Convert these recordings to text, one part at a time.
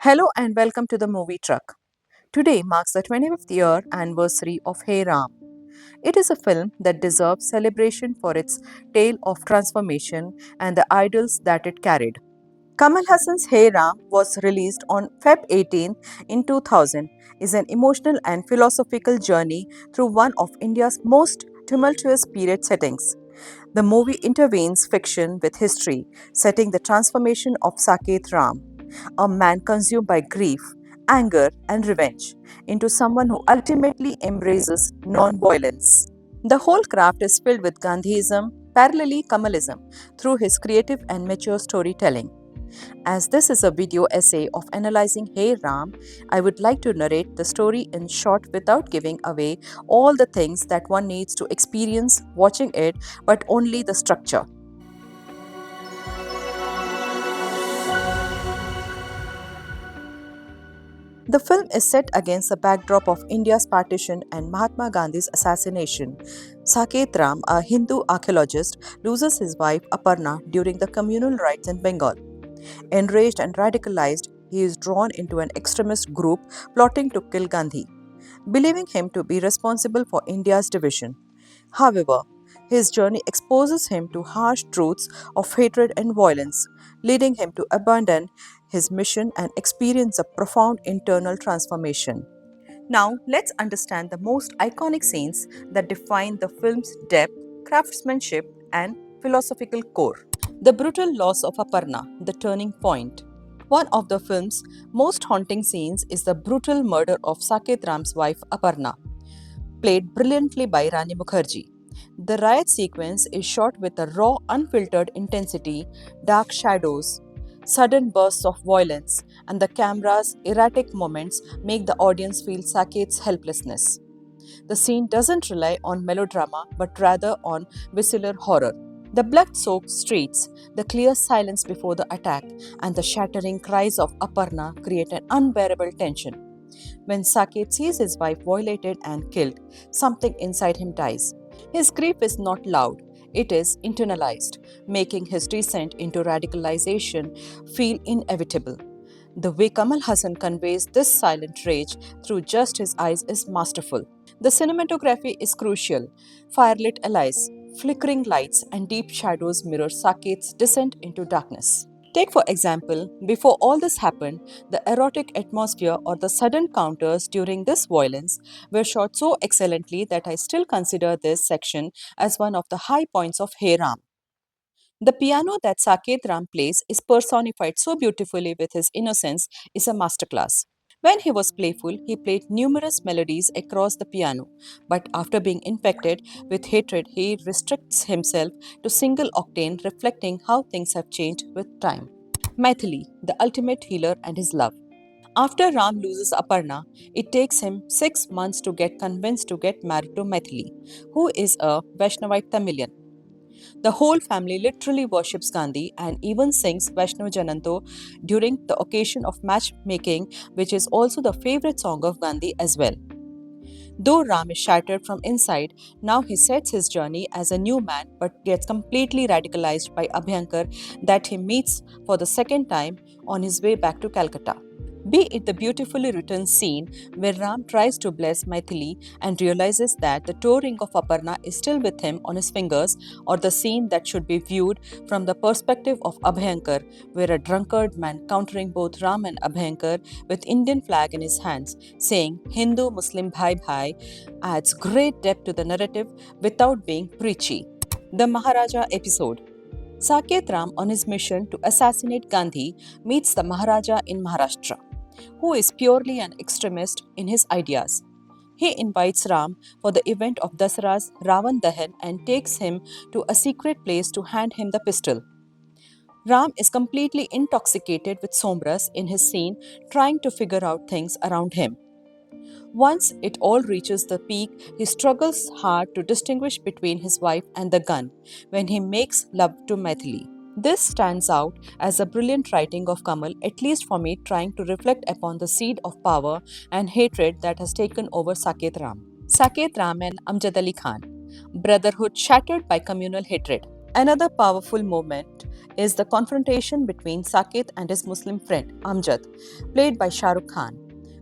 Hello and welcome to the Movie Truck. Today marks the 25th year anniversary of Hey Ram. It is a film that deserves celebration for its tale of transformation and the ideals that it carried. Kamal Haasan's Hey Ram was released on Feb 18 in 2000 is an emotional and philosophical journey through one of India's most tumultuous period settings. The movie intervenes fiction with history, setting the transformation of Saket Ram, a man consumed by grief, anger, and revenge, into someone who ultimately embraces non-violence. The whole craft is filled with Gandhiism, parallelly Kamalism, through his creative and mature storytelling. As this is a video essay of analyzing Hey Ram, I would like to narrate the story in short without giving away all the things that one needs to experience watching it, but only the structure. The film is set against the backdrop of India's partition and Mahatma Gandhi's assassination. Saket Ram, a Hindu archaeologist, loses his wife Aparna during the communal riots in Bengal. Enraged and radicalized, he is drawn into an extremist group plotting to kill Gandhi, believing him to be responsible for India's division. However, his journey exposes him to harsh truths of hatred and violence, leading him to abandon his mission and experience a profound internal transformation. Now, let's understand the most iconic scenes that define the film's depth, craftsmanship, and philosophical core. The brutal loss of Aparna, the turning point. One of the film's most haunting scenes is the brutal murder of Saket Ram's wife Aparna, played brilliantly by Rani Mukerji. The riot sequence is shot with a raw, unfiltered intensity, dark shadows, sudden bursts of violence, and the camera's erratic moments make the audience feel Saket's helplessness. The scene doesn't rely on melodrama but rather on visceral horror. The blood soaked streets, the clear silence before the attack, and the shattering cries of Aparna create an unbearable tension. When Saket sees his wife violated and killed, something inside him dies. His grief is not loud, it is internalized, making his descent into radicalization feel inevitable. The way Kamal Hassan conveys this silent rage through just his eyes is masterful. The cinematography is crucial. Firelit alleys, flickering lights, and deep shadows mirror Saket's descent into darkness. Take, for example, before all this happened, the erotic atmosphere or the sudden counters during this violence were shot so excellently that I still consider this section as one of the high points of Hey Ram. The piano that Saket Ram plays is personified so beautifully with his innocence is a masterclass. When he was playful, he played numerous melodies across the piano, but after being infected with hatred, he restricts himself to single octane, reflecting how things have changed with time. Mythili, the ultimate healer and his love. After Ram loses Aparna, it takes him 6 months to get convinced to get married to Mythili, who is a Vaishnavite Tamilian. The whole family literally worships Gandhi and even sings Vaishnav Jananto during the occasion of matchmaking, which is also the favorite song of Gandhi as well. Though Ram is shattered from inside, now he sets his journey as a new man but gets completely radicalized by Abhyankar that he meets for the second time on his way back to Calcutta. Be it the beautifully written scene where Ram tries to bless Mythili and realizes that the toe ring of Aparna is still with him on his fingers, or the scene that should be viewed from the perspective of Abhyankar, where a drunkard man countering both Ram and Abhyankar with Indian flag in his hands, saying Hindu Muslim Bhai Bhai, adds great depth to the narrative without being preachy. The Maharaja episode. Saket Ram, on his mission to assassinate Gandhi, meets the Maharaja in Maharashtra, who is purely an extremist in his ideas. He invites Ram for the event of Dasara's Ravan Dahan and takes him to a secret place to hand him the pistol. Ram is completely intoxicated with sombras in his scene, trying to figure out things around him. Once it all reaches the peak, he struggles hard to distinguish between his wife and the gun when he makes love to Mythili. This stands out as a brilliant writing of Kamal, at least for me, trying to reflect upon the seed of power and hatred that has taken over Saket Ram. Saket Ram and Amjad Ali Khan. Brotherhood shattered by communal hatred. Another powerful moment is the confrontation between Saket and his Muslim friend Amjad, played by Shahrukh Khan.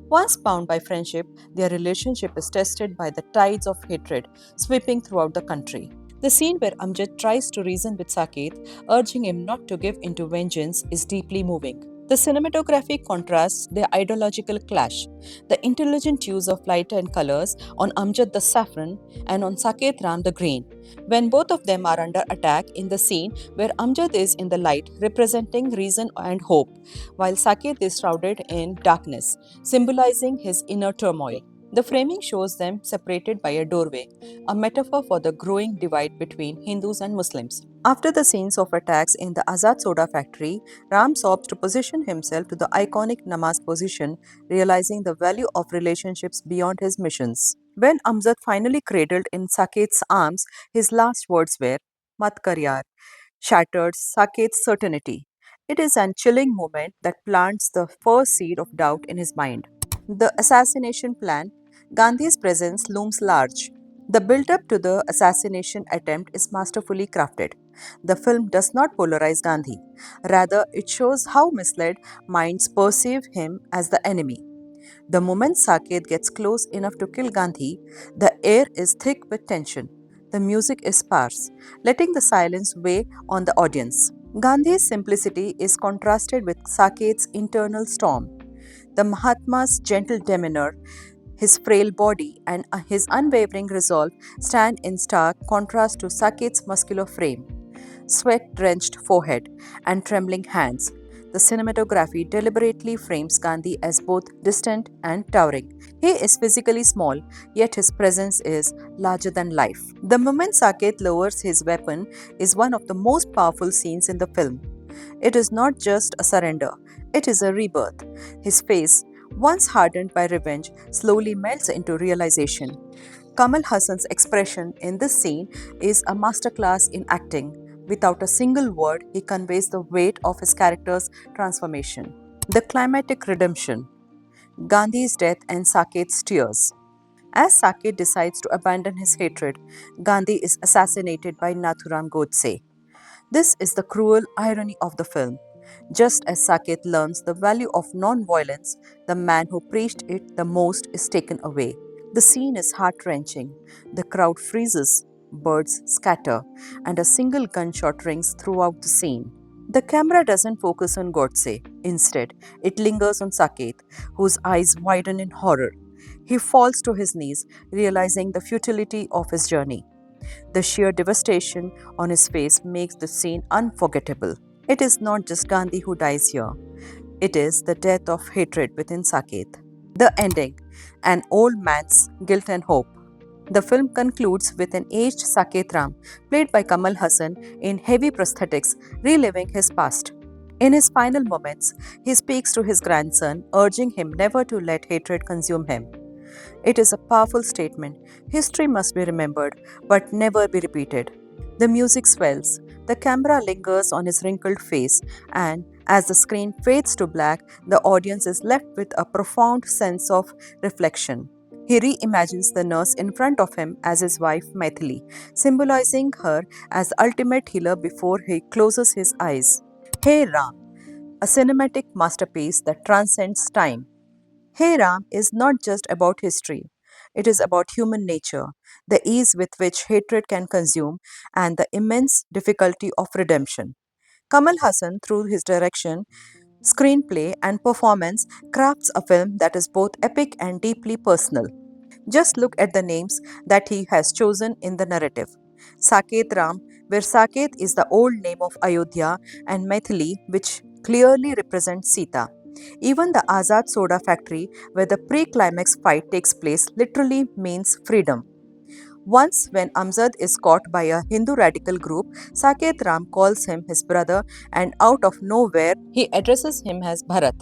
Once bound by friendship, their relationship is tested by the tides of hatred sweeping throughout the country. The scene where Amjad tries to reason with Saket, urging him not to give in to vengeance, is deeply moving. The cinematography contrasts their ideological clash. The intelligent use of light and colors on Amjad the saffron and on Saket Ram the green. When both of them are under attack in the scene where Amjad is in the light, representing reason and hope, while Saket is shrouded in darkness, symbolizing his inner turmoil. The framing shows them separated by a doorway, a metaphor for the growing divide between Hindus and Muslims. After the scenes of attacks in the Azad Soda factory, Ram sobs to position himself to the iconic namaz position, realizing the value of relationships beyond his missions. When Amjad finally cradled in Saket's arms, his last words were, Mat kar yaar, shattered Saket's certainty. It is an chilling moment that plants the first seed of doubt in his mind. The assassination plan, Gandhi's presence looms large. The build up to the assassination attempt is masterfully crafted. The film does not polarize Gandhi. Rather, it shows how misled minds perceive him as the enemy. The moment Saket gets close enough to kill Gandhi, the air is thick with tension. The music is sparse, letting the silence weigh on the audience. Gandhi's simplicity is contrasted with Saket's internal storm. The Mahatma's gentle demeanor, his frail body, and his unwavering resolve stand in stark contrast to Saket's muscular frame, sweat drenched forehead, and trembling hands. The cinematography deliberately frames Gandhi as both distant and towering. He is physically small, yet his presence is larger than life. The moment Saket lowers his weapon is one of the most powerful scenes in the film. It is not just a surrender, it is a rebirth. His face, once hardened by revenge, slowly melts into realization. Kamal Haasan's expression in this scene is a masterclass in acting. Without a single word, he conveys the weight of his character's transformation. The climatic redemption, Gandhi's death and Saket's tears. As Saket decides to abandon his hatred, Gandhi is assassinated by Nathuram Godse. This is the cruel irony of the film. Just as Saket learns the value of non-violence, the man who preached it the most is taken away. The scene is heart-wrenching. The crowd freezes, birds scatter, and a single gunshot rings throughout the scene. The camera doesn't focus on Godse. Instead, it lingers on Saket, whose eyes widen in horror. He falls to his knees, realizing the futility of his journey. The sheer devastation on his face makes the scene unforgettable. It is not just Gandhi who dies here, it is the death of hatred within Saket. The ending, an old man's guilt and hope. The film concludes with an aged Saket Ram, played by Kamal Haasan in heavy prosthetics, reliving his past. In his final moments, he speaks to his grandson, urging him never to let hatred consume him. It is a powerful statement. History must be remembered, but never be repeated. The music swells, the camera lingers on his wrinkled face, and as the screen fades to black, the audience is left with a profound sense of reflection. He reimagines the nurse in front of him as his wife Mythili, symbolizing her as the ultimate healer before he closes his eyes. Hey Ram, a cinematic masterpiece that transcends time. Hey Ram is not just about history. It is about human nature, the ease with which hatred can consume, and the immense difficulty of redemption. Kamal Hassan, through his direction, screenplay, and performance, crafts a film that is both epic and deeply personal. Just look at the names that he has chosen in the narrative. Saket Ram, where Saket is the old name of Ayodhya, and Mythili, which clearly represents Sita. Even the Azad Soda factory, where the pre climax fight takes place, literally means freedom. Once, when Amjad is caught by a Hindu radical group, Saket Ram calls him his brother, and out of nowhere, he addresses him as Bharat.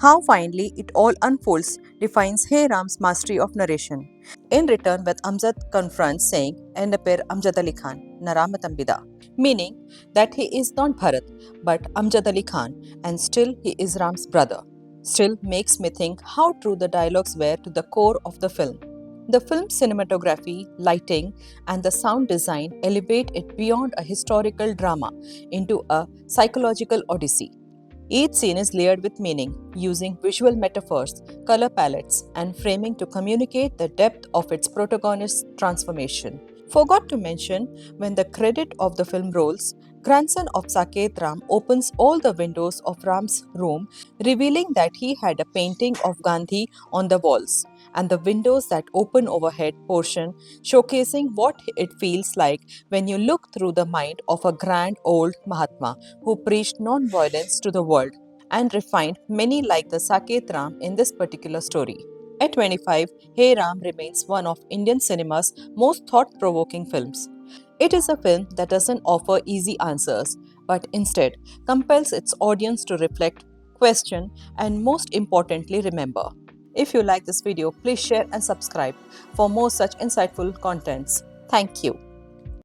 How finely it all unfolds defines Hey Ram's mastery of narration. In return, when Amjad confronts, saying, Enna Amjad Ali Khan, Naramatambida, meaning that he is not Bharat but Amjad Ali Khan, and still he is Ram's brother, still makes me think how true the dialogues were to the core of the film. The film's cinematography, lighting, and the sound design elevate it beyond a historical drama into a psychological odyssey. Each scene is layered with meaning, using visual metaphors, color palettes, and framing to communicate the depth of its protagonist's transformation. Forgot to mention, when the credit of the film rolls, grandson of Saket Ram opens all the windows of Ram's room, revealing that he had a painting of Gandhi on the walls, and the windows that open overhead portion showcasing what it feels like when you look through the mind of a grand old Mahatma who preached non-violence to the world and refined many like the Saket Ram in this particular story. At 25, Hey Ram remains one of Indian cinema's most thought provoking films. It is a film that doesn't offer easy answers, but instead compels its audience to reflect, question, and most importantly, remember. If you like this video, please share and subscribe for more such insightful contents. Thank you.